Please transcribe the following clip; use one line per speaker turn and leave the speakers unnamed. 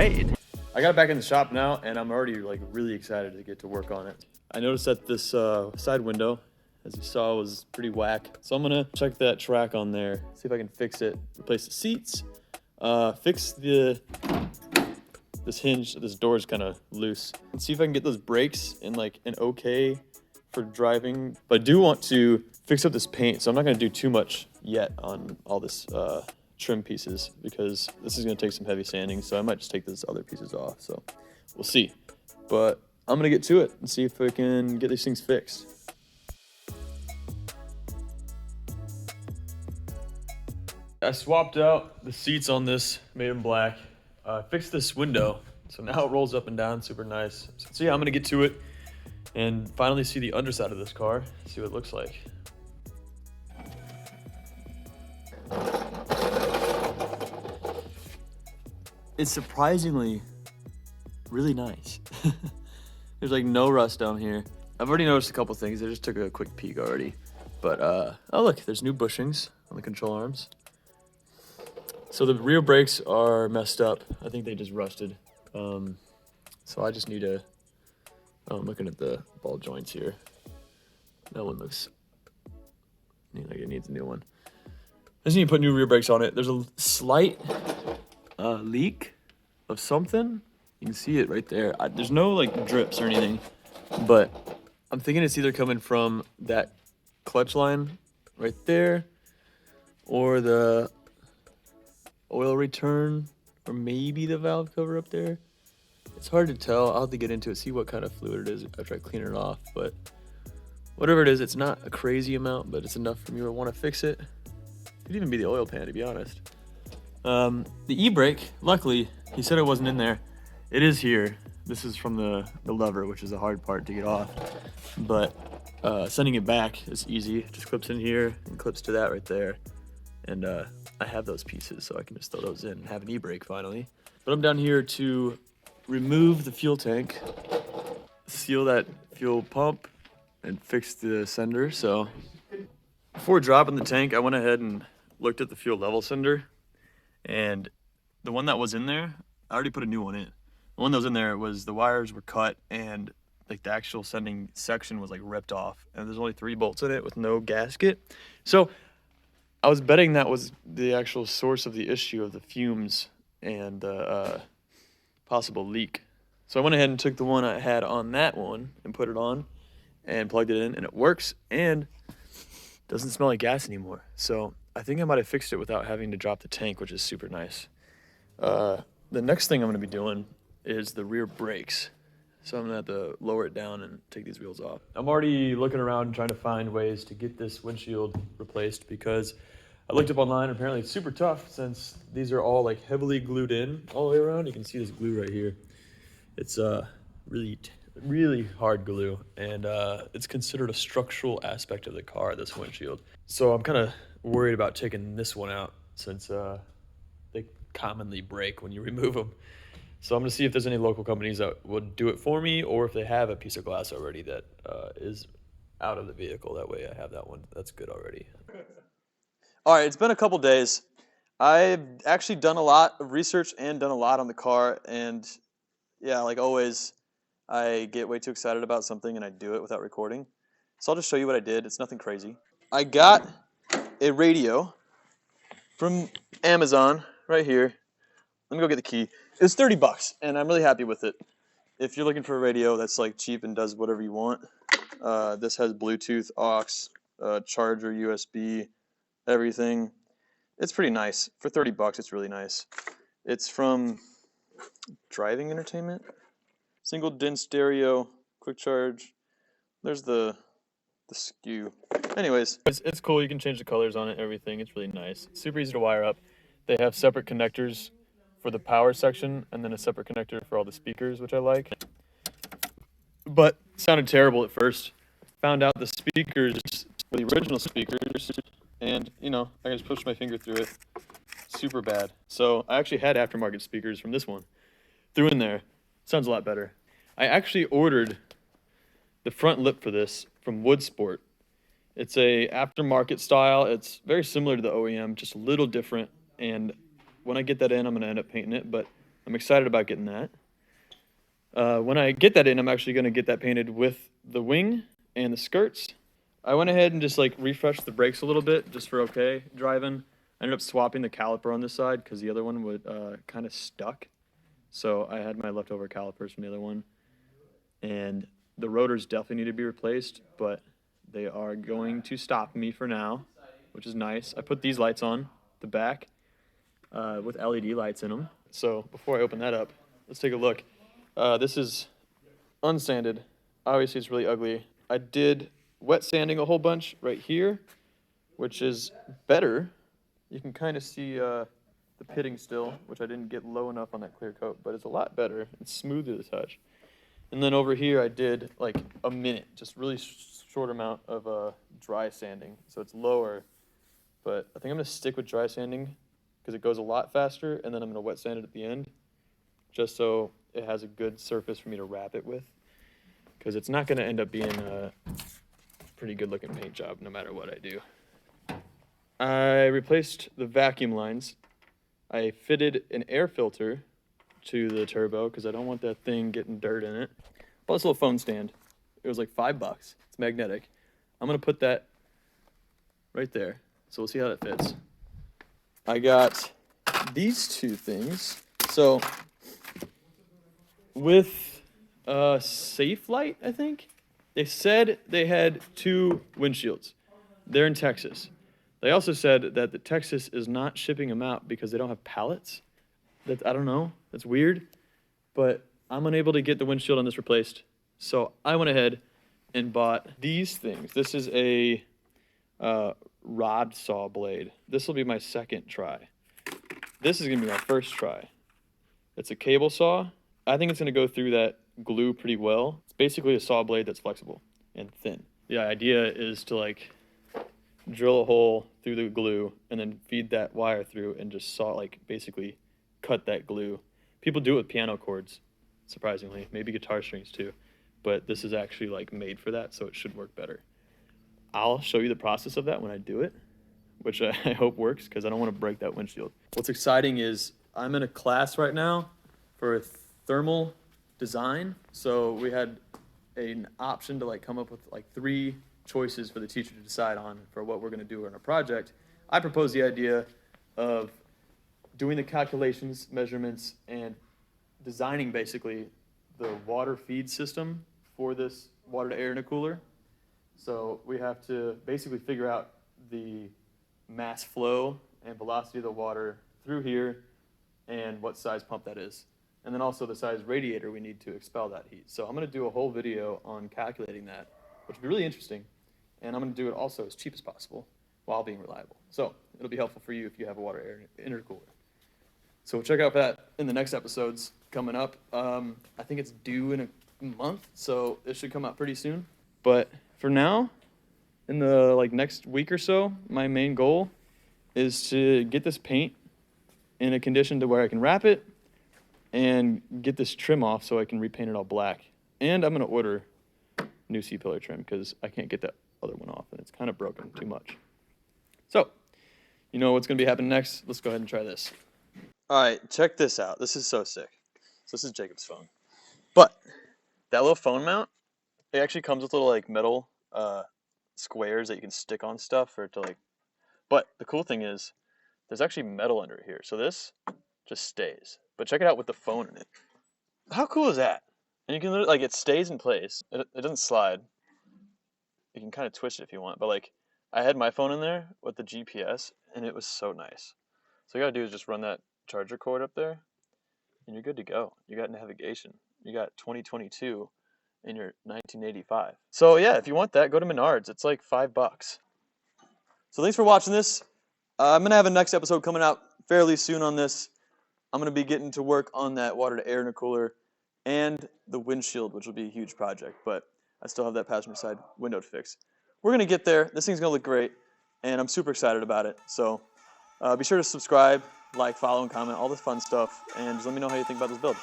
right.
I got it back in the shop now, and I'm already like really excited to get to work on it. I noticed that this side window, as you saw, was pretty whack. So I'm gonna check that track on there, see if I can fix it, replace the seats, fix this hinge. This door's kind of loose, and see if I can get those brakes in like an okay for driving. But I do want to fix up this paint, so I'm not gonna do too much yet on all this trim pieces because this is gonna take some heavy sanding. So I might just take those other pieces off. So we'll see. But I'm gonna get to it and see if I can get these things fixed. I swapped out the seats on this, made them black. Fixed this window, so now it rolls up and down, super nice. So yeah, I'm gonna get to it and finally see the underside of this car, see what it looks like. It's surprisingly really nice. There's like no rust down here. I've already noticed a couple things. I just took a quick peek already. But, oh look, there's new bushings on the control arms. So the rear brakes are messed up. I think they just rusted. So I just need to, oh, I'm looking at the ball joints here. That one looks like it needs a new one. I just need to put new rear brakes on it. There's a slight leak of something. You can see it right there. There's no like drips or anything, but I'm thinking it's either coming from that clutch line right there or the oil return or maybe the valve cover up there. It's hard to tell. I'll have to get into it, see what kind of fluid it is after I clean it off, but whatever it is, it's not a crazy amount, but it's enough for me to want to fix it. Could even be the oil pan, to be honest. The e-brake, luckily, he said it wasn't in there. It is here. This is from the lever, which is the hard part to get off. But sending it back is easy. It just clips in here and clips to that right there. And I have those pieces, so I can just throw those in and have an e-brake finally. But I'm down here to remove the fuel tank, seal that fuel pump, and fix the sender. So before dropping the tank, I went ahead and looked at the fuel level sender. And the one that was in there, I already put a new one in. The one that was in there was the wires were cut and like the actual sending section was like ripped off. And there's only 3 bolts in it with no gasket. So I was betting that was the actual source of the issue of the fumes and the possible leak. So I went ahead and took the one I had on that one and put it on and plugged it in, and it works and doesn't smell like gas anymore. So I think I might have fixed it without having to drop the tank, which is super nice. The next thing I'm going to be doing is the rear brakes. So I'm going to have to lower it down and take these wheels off. I'm already looking around trying to find ways to get this windshield replaced because I looked up online and apparently it's super tough since these are all like heavily glued in all the way around. You can see this glue right here. It's really hard glue, and it's considered a structural aspect of the car, this windshield. So I'm kind of worried about taking this one out since they commonly break when you remove them. So I'm gonna see if there's any local companies that would do it for me, or if they have a piece of glass already that is out of the vehicle. That way I have that one. That's good already. All right, it's been a couple days. I've actually done a lot of research and done a lot on the car, and yeah, like always, I get way too excited about something and I do it without recording. So I'll just show you what I did. It's nothing crazy. I got a radio from Amazon right here. Let me go get the key. It was $30 and I'm really happy with it. If you're looking for a radio that's like cheap and does whatever you want, this has Bluetooth, aux, charger, USB, everything. It's pretty nice. For $30, it's really nice. It's from Driving Entertainment. Single DIN stereo, quick charge. There's the SKU. Anyways, it's cool. You can change the colors on it, everything. It's really nice. Super easy to wire up. They have separate connectors for the power section and then a separate connector for all the speakers, which I like. But it sounded terrible at first. Found out the speakers were the original speakers, and you know, I just pushed my finger through it. Super bad. So I actually had aftermarket speakers from this one. Threw in there. Sounds a lot better. I actually ordered the front lip for this from Woodsport. It's a aftermarket style. It's very similar to the OEM, just a little different. And when I get that in, I'm going to end up painting it. But I'm excited about getting that. When I get that in, I'm actually going to get that painted with the wing and the skirts. I went ahead and just like refreshed the brakes a little bit just for okay driving. I ended up swapping the caliper on this side because the other one would kind of stuck. So I had my leftover calipers from the other one. And the rotors definitely need to be replaced, but they are going to stop me for now, which is nice. I put these lights on the back with LED lights in them. So before I open that up, let's take a look. This is unsanded. Obviously, it's really ugly. I did wet sanding a whole bunch right here, which is better. You can kind of see the pitting still, which I didn't get low enough on that clear coat, but it's a lot better. It's smoother to touch. And then over here, I did like a minute, just really short amount of dry sanding. So it's lower, but I think I'm gonna stick with dry sanding because it goes a lot faster, and then I'm gonna wet sand it at the end, just so it has a good surface for me to wrap it with, because it's not gonna end up being a pretty good looking paint job no matter what I do. I replaced the vacuum lines. I fitted an air filter to the turbo because I don't want that thing getting dirt in it. Bought this little phone stand. It was like $5. It's magnetic. I'm gonna put that right there. So we'll see how that fits. I got these two things. So with Safe Light, I think, they said they had 2 windshields. They're in Texas. They also said that the Texas is not shipping them out because they don't have pallets. I don't know. That's weird. But I'm unable to get the windshield on this replaced. So I went ahead and bought these things. This is a rod saw blade. This will be my second try. This is going to be my first try. It's a cable saw. I think it's going to go through that glue pretty well. It's basically a saw blade that's flexible and thin. The idea is to like drill a hole through the glue and then feed that wire through and just saw, like, basically cut that glue. People do it with piano chords, surprisingly, maybe guitar strings too, but this is actually like made for that, so it should work better. I'll show you the process of that when I do it, which I hope works because I don't want to break that windshield. What's exciting is I'm in a class right now for thermal design, so we had an option to like come up with like 3 choices for the teacher to decide on for what we're going to do in a project. I proposed the idea of doing the calculations, measurements, and designing basically the water feed system for this water to air intercooler. So we have to basically figure out the mass flow and velocity of the water through here and what size pump that is. And then also the size radiator we need to expel that heat. So I'm going to do a whole video on calculating that, which will be really interesting. And I'm going to do it also as cheap as possible while being reliable. So it'll be helpful for you if you have a water air intercooler. So we'll check out for that in the next episodes coming up. I think it's due in a month, so it should come out pretty soon. But for now, in the like next week or so, my main goal is to get this paint in a condition to where I can wrap it and get this trim off so I can repaint it all black. And I'm going to order new C-pillar trim because I can't get that other one off and it's kind of broken too much. So, you know what's going to be happening next? Let's go ahead and try this. All right, check this out. This is so sick. So this is Jacob's phone. But that little phone mount, it actually comes with little like metal squares that you can stick on stuff for it to like. But the cool thing is there's actually metal under here. So this just stays. But check it out with the phone in it. How cool is that? And you can literally, like, it stays in place. It doesn't slide. You can kind of twist it if you want. But like, I had my phone in there with the GPS and it was so nice. So you gotta do is just run that charger cord up there and you're good to go. You got navigation. You got 2022 in your 1985. So yeah, if you want that, go to Menards. It's like $5. So thanks for watching this. I'm going to have a next episode coming out fairly soon on this. I'm going to be getting to work on that water to air intercooler and the windshield, which will be a huge project, but I still have that passenger side window to fix. We're going to get there. This thing's going to look great, and I'm super excited about it. So be sure to subscribe, like, follow, and comment, all this fun stuff, and just let me know how you think about this build.